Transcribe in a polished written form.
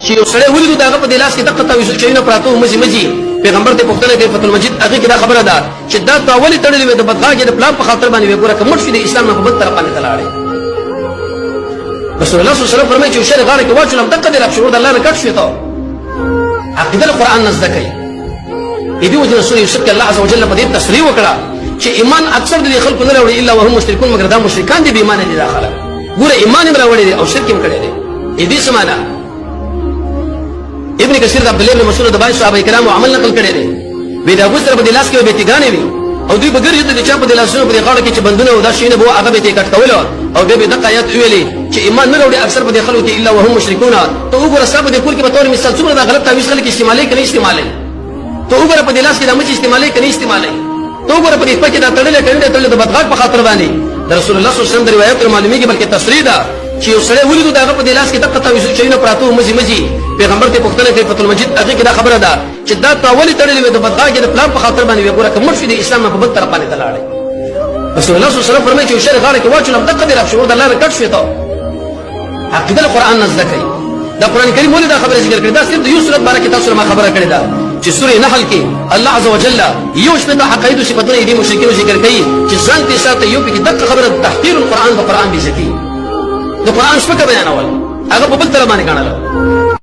چې یو سړی ولید دغه په دلاس کې دغه تعویذ چینه پراته مزي پیغمبر ته پوښتنه کوي فتح المجید هغه کې دا خبره ده چې دا تاولي تړلې وي د بدغاګې د پلان په خاطر باندې وګوره کوم شي د اسلام نه په بد طرف باندې تلاړي رسول الله صلی الله علیه وسلم فرمایي چې شر غاړه کې واچولم دغه د رب شعور د الله نه کټ شوی ته عقیده القرآن نزد کوي دې وجه رسول یوسف الله عز وجل په دې تصریح وکړه چې ایمان اکثر د خلکو نه راوړي الا وهم مشرکون مگر دا مشرکان دي بې ایمان دي داخله ګوره ایمان یې راوړي دي او شرک یې کړی دی دې سمانا ابن کثیر د عبد الله بن مسعود د باندې صحابه کرام عمل نقل کړی دی وی دا ګوتره په دلاس کې به تیګانې وي او دوی بغیر د چا په دلاسونو په غاړه کې چې بندونه او دا شینه بو هغه به تې کټ کول او به د آیات ویلي چې ایمان نه وروړي اکثر په خلکو کې الا وهم مشرکون ته وګوره صاحب د کول کې به تور مثال څومره دا غلط تعویذ خلک استعمالي کوي استعمالي ته وګوره په دلاس کې د مچ استعمالي کوي استعمالي ته وګوره په دې کې دا تړلې د بدغاق په خاطر باندې رسول الله صلی الله علیه وسلم د روایت معلومیږي بلکې تصریح ده چې یو سړی ولید دغه په دلاس کې دغه تعویذ چینه پراته مزي پیغمبر ته پوښتنه کوي فتح المجید هغه کې دا خبره ده چې دا تاولي تړلې وي د بدغاګې د پلان په خاطر باندې وګوره کوم شي د اسلام نه په بد طرف باندې تلاړي رسول الله صلی الله علیه وسلم فرمایي چې شر غاړه کې واچولم دغه د رب شعور د الله نه کټ شوی ته عقیده القرآن نزد کوي دا قرآن کریم ولې دا خبره ذکر کړې دا صرف د یو سورۃ بارے کې تاسو ما خبره کړې ده چې سورې نحل کې الله عز وجل یو شپه عقاید او صفاتونه دې مشرکین ذکر کوي چې ځان دې ساته یو کې دغه خبره تحقیر القرآن د قرآن به ذکی د قرآن شپه بیانول هغه په بل طرف باندې کړه